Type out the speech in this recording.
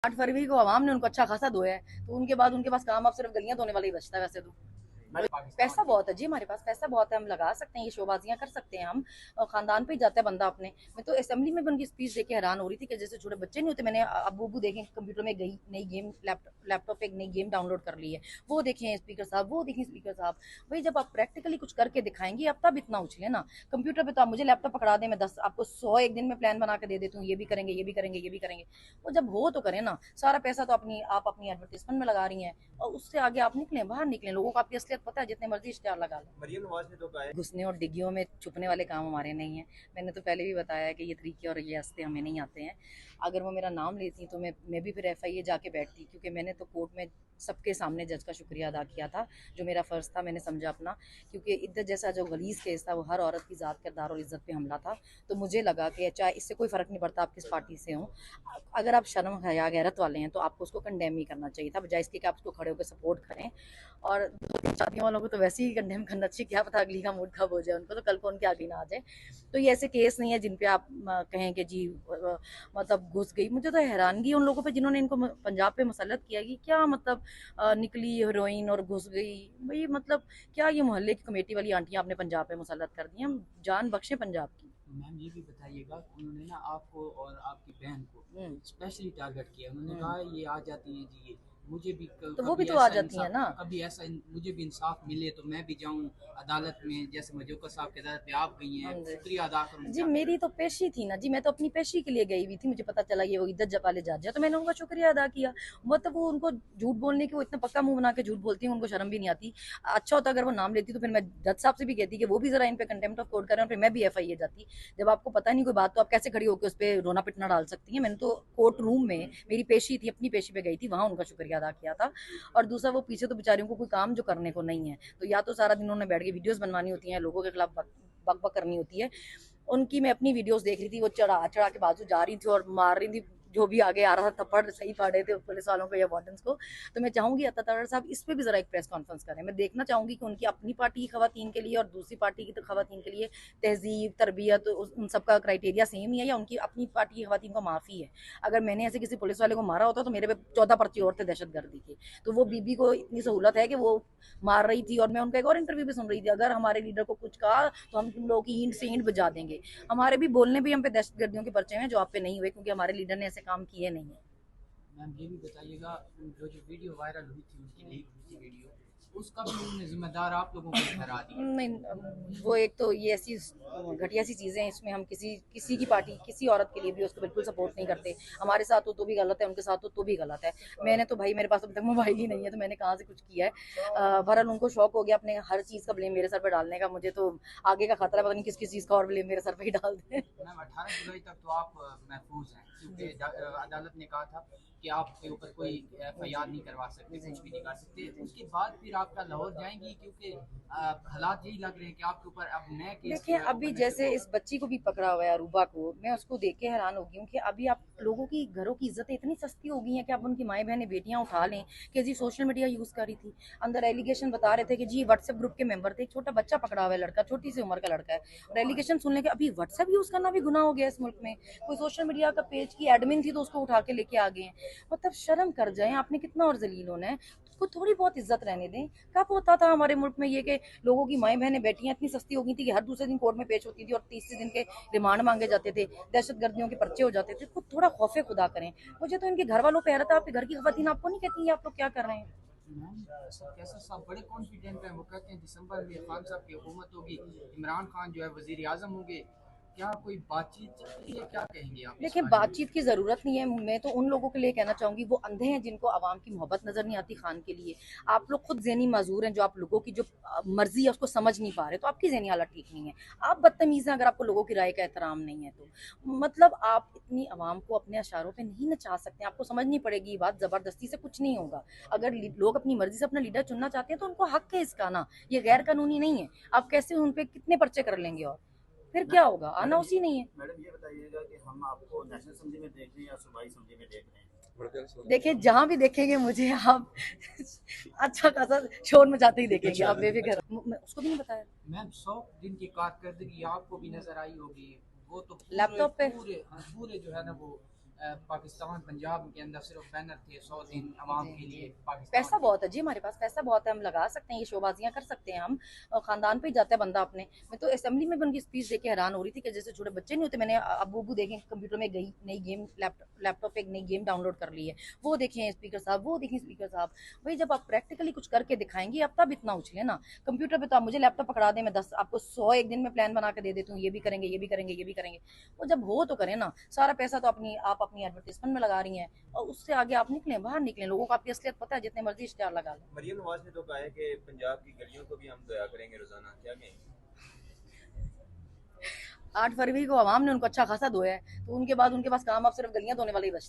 8 फरवरी को आवाम ने उनको अच्छा खासा धोया है, तो उनके बाद उनके पास काम अब सिर्फ गलियां धोने वाला ही बचता है वैसे तो। पैसा बहुत है जी, हमारे पास पैसा बहुत है, हम लगा सकते हैं, ये शोबाजियां कर सकते हैं हम। और खानदान पे ही जाता है बंदा अपने। मैं तो असेंबली में भी उनकी स्पीच देख के हैरान हो रही थी कि जैसे छोटे बच्चे नहीं होते। मैंने अबू अबू देखें कंप्यूटर में गई नई गेम, लैपटॉप पे एक नई गेम डाउनलोड कर ली है, वो देखें स्पीकर साहब, वो देखें स्पीकर साहब। भाई जब आप प्रैक्टिकली कुछ करके दिखाएंगे अब तब इतना उछले ना। कंप्यूटर पे तो आप मुझे लैपटॉप पकड़ा दें, मैं 10 आपको 100 एक दिन में प्लान बना के दे देती हूँ, ये भी करेंगे, ये भी करेंगे, ये भी करेंगे। वो जब हो तो करें ना। सारा पैसा तो आप अपनी एडवर्टीजमेंट में लगा रही हैं, और उससे आगे आप निकलें, बाहर निकलें। लोगों को आपकी असलियत पता है, जितने मर्जी इश्तेहार लगा लो। मरियम नवाज ने तो कहा है घुसने और डिग्गियों में छुपने वाले काम हमारे नहीं हैं। मैंने तो पहले भी बताया है कि ये तरीके और ये रास्ते हमें नहीं आते हैं। अगर वो मेरा नाम लेती तो मैं भी फिर एफआईए जाके बैठती, क्योंकि मैंने तो कोर्ट में सबके सामने जज का शुक्रिया अदा किया था, जो मेरा फ़र्ज़ था, मैंने समझा अपना। क्योंकि इद्दत जैसा जो गलीज़ केस था वो हर औरत की ज़ात, किरदार और इज़्ज़त पे हमला था। तो मुझे लगा कि चाहे इससे कोई फ़र्क नहीं पड़ता आप किस पार्टी से हों, अगर आप शर्म हया गैरत वाले हैं तो आपको उसको कंडेम ही करना चाहिए था, बजाय इसके कि आप उसको खड़े होकर सपोर्ट करें। और 2-3 शादियों वालों को तो वैसे ही कंडेम करना चाहिए, क्या पता अगली का मूड कब हो जाए उनको, तो कल को उनके आगे ना आ जाए। तो ये ऐसे केस नहीं है जिन पे आप कहें कि जी मतलब घुस गई। मुझे तो हैरानगी उन लोगों पे जिन्होंने इनको पंजाब पे मुसल्लत किया कि क्या मतलब निकली हीरोइन और घुस गई। भाई मतलब क्या ये मोहल्ले की कमेटी वाली आंटियां आपने पंजाब पे मुसल्लत कर दी, हम जान बख्शे पंजाब की। मैम ये भी बताइएगा कि उन्होंने ना आपको और आपकी बहन को हम्म। स्पेशली टारगेट किया। उन्होंने हम्म। कहा ये आ जाती हैं जी, ये मुझे भी तो वो भी कभी तो आ ऐसा जाती है इंसाफ, ना। मुझे भी इंसाफ मिले तो मैं भी जाऊं अदालत में, जैसे मजोका साहब की अदालत पे आप गई हाँ हैं, जी। शुक्रिया अदा करूं जी उनका। मेरी तो पेशी थी ना जी, मैं तो अपनी पेशी के लिए गई हुई थी, मुझे पता चला ये वो इज्जत वाले जज है, तो मैंने उनका शुक्रिया अदा किया। मतलब वो उनको झूठ बोलने की, वो इतना पक्का मुंह बना के झूठ बोलती है, उनको शर्म भी नहीं आती। अच्छा होता अगर वो नाम लेती तो फिर मैं जज साहब से भी कहती कि वो भी जरा इन पे कंटेम्प्ट ऑफ कोर्ट करें, और फिर मैं भी एफआईए जाती। जब आपको पता नहीं कोई बात तो आप कैसे खड़ी होकर उस पर रोना पिटना डाल सकती हैं। मैंने तो कोर्ट रूम में मेरी पेशी थी, अपनी पेशी पे गई थी, वहां उनका शुक्रिया अदा किया था। और दूसरा वो पीछे तो बेचारियों को कोई काम जो करने को नहीं है, तो या तो सारा दिन उन्होंने बैठ के वीडियोस बनवानी होती हैं, लोगों के खिलाफ बक बक करनी होती है। उनकी मैं अपनी वीडियोस देख रही थी, वो चढ़ा चढ़ा के बाजू जा रही थी और मार रही थी, जो भी आगे आ रहा था थप्पड़ सही पड़ रहे थे पुलिस वालों को या वार्डन्स को। तो मैं चाहूंगी अता तारड़ साहब इस पे भी जरा एक प्रेस कॉन्फ्रेंस करें। मैं देखना चाहूंगी कि उनकी अपनी पार्टी की खवातीन के लिए और दूसरी पार्टी की तो खवातीन के लिए तहजीब तरबियत उन सबका क्राइटेरिया सेम ही है, या उनकी अपनी पार्टी की खवातीन को माफ़ी है। अगर मैंने ऐसे किसी पुलिस वाले को मारा होता तो मेरे पे 14 पर्चे और थे दहशत गर्दी के। तो वो बीबी को इतनी सहूलत है कि वो मार रही थी। और मैं उनका एक और इंटरव्यू भी सुन रही थी, अगर हमारे लीडर को कुछ कहा तो हम तुम लोगों की ईंट से ईंट बजा देंगे। हमारे भी बोलने भी हम पे दहशतगर्दियों के पर्चे हैं, जो आप पे नहीं हुए, क्योंकि हमारे लीडर ने ऐसे काम किए नहीं है। मैम ये भी बताइएगा जो वीडियो वायरल हुई थी, उनकी लीक हुई थी वीडियो, उसका भी उन्होंने जिम्मेदार आप लोगों को ठहरा दिया। नहीं, वो एक तो ये ऐसी घटिया सी चीज़ें हैं, इसमें हम किसी किसी की पार्टी किसी औरत के लिए भी उसको बिल्कुल सपोर्ट नहीं करते। हमारे साथ हो तो भी गलत है, उनके साथ हो तो भी गलत है। मैंने तो भाई मेरे पास अभी तक मोबाइल ही नहीं है, तो मैंने कहाँ से कुछ किया है। बहरहाल उनको शौक हो गया अपने हर चीज़ का ब्लेम मेरे सर पर डालने का। मुझे तो आगे का खतरा है, पता नहीं किस किस चीज़ का और ब्लेम मेरे सर पर ही डाल दें। मैम 18 जुलाई तक तो आप महफूज हैं, क्योंकि अदालत ने कहा था कि आपके ऊपर कोई एफआईआर नहीं करवा सकते, कुछ भी नहीं कर सकते। उसके बाद फिर आपका लाहौर जाएंगी, क्योंकि हालात यही लग रहे हैं कि आपके ऊपर अब नए केस देखिए अभी जैसे इस बच्ची को भी पकड़ा हुआ है अरूबा को, मैं उसको देख के हैरान हो गई हूँ कि अभी आप लोगों की घरों की इज्जतें इतनी सस्ती हो गई हैं कि आप उनकी माएँ बहनें बेटियां उठा लें कि जी सोशल मीडिया यूज़ करी थी। अंदर एलिगेशन बता रहे थे कि जी व्हाट्सएप ग्रुप के मेंबर थे, एक छोटा बच्चा पकड़ा हुआ है, लड़का छोटी सी उम्र का लड़का है, और एलिगेशन सुनने के अभी व्हाट्सएप यूज़ करना भी गुनाह हो गया इस मुल्क में। कोई सोशल मीडिया का पेज की एडमिन थी तो उसको उठा के लेके आ गए हैं। मतलब शर्म कर जाएं, आपने कितना और जलील होना है। उसको थोड़ी बहुत इज्जत रहने दें। कब होता था हमारे मुल्क में ये कि लोगों की माएँ बहनें बेटियां इतनी सस्ती हो गई थी कि हर दूसरे दिन कोर्ट में पेश होती थी और 30 दिन के रिमांड मांगे जाते थे, दहशतगर्दियों के पर्चे हो जाते थे। खुद थोड़ा खौफे खुदा करें। मुझे तो इनके घर वालों पे हैरत है, आपके घर की खवातीन आपको नहीं कहती हैं आप लोग क्या कर रहे हैं। मैम कैसा साहब बड़े कॉन्फिडेंट हैं, वो कहते हैं दिसंबर में खान साहब की हुकूमत होगी, इमरान खान जो है वजीर आजम होंगे। क्या कोई बातचीत चल रही है, क्या कहेंगे आप इस देखिए बारे में? बातचीत की ज़रूरत नहीं है। मैं तो उन लोगों के लिए कहना चाहूँगी, वो अंधे हैं जिनको आवाम की मोहब्बत नज़र नहीं आती खान के लिए। आप लोग खुद ज़हनी माजूर हैं, जो आप लोगों की जो मर्जी है उसको समझ नहीं पा रहे, तो आपकी ज़हनी हालत ठीक नहीं है। आप बदतमीज़ हैं अगर आपको लोगों की राय का एहतराम नहीं है तो। मतलब आप इतनी आवाम को अपने अशारों पे नहीं नचा सकते, आपको समझनी पड़ेगी ये बात। ज़बरदस्ती से कुछ नहीं होगा। अगर लोग अपनी मर्जी से अपना लीडर चुनना चाहते हैं तो उनको हक है इसका ना, ये गैर कानूनी नहीं है। आप कैसे उन पर कितने पर्चे कर लेंगे, और फिर क्या होगा, आना उसी नहीं है। मैडम ये बताइएगा कि हम आपको नेशनल असेंबली में देख रहे हैं या सूबाई असेंबली में देख रहे हैं? देखिए जहां भी देखेंगे मुझे आप अच्छा खासा शोर मचाते ही देखेंगे, आप बेफिक्र। उसको भी नहीं बताया मैम 100 दिन की कारकर्दगी आपको भी नजर आई होगी, वो तो लैपटॉप पे। पूरे पूरे जो है ना वो पाकिस्तान पंजाब के अंदर सिर्फ बैनर थे 100 दिन अवाम जी, के जी। लिए पाकिस्तान पैसा बहुत है जी, हमारे पास पैसा बहुत है, हम लगा सकते हैं, ये शोबाजियां कर सकते हैं हम। खानदान पे ही जाता है बंदा अपने। मैं तो असेंबली में भी उनकी स्पीच देख के हैरान हो रही थी कि जैसे छोटे बच्चे नहीं होते। मैंने अबू अबू देखें कंप्यूटर में गई नई गेम, लैपटॉप पे एक नई गेम डाउनलोड कर ली है, वो देखें स्पीकर साहब, वो देखें स्पीकर साहब। भाई जब आप प्रैक्टिकली कुछ करके दिखाएंगे अब तब इतना उछले ना। कंप्यूटर पे तो आप मुझे लैपटॉप पकड़ा दें, मैं 10 आपको 100 एक दिन में प्लान बना के दे देती हूँ, ये भी करेंगे, ये भी करेंगे, ये भी करेंगे। वो जब हो तो करें ना। सारा पैसा तो अपनी आप अपनी एडवर्टाइजमेंट में लगा रही हैं, और उससे आगे आप निकलें, बाहर निकलें। लोगों को आपकी असलियत पता है, जितने मर्जी इश्तेहार लगा लें। मरियम नवाज ने तो कहा है कि पंजाब की गलियों को भी हम धोया करेंगे रोजाना, क्या कहेंगे? 8 फरवरी को आवाम ने उनको अच्छा खासा धोया है, तो उनके बाद उनके पास काम अब सिर्फ गलियां धोने वाला ही बचता है।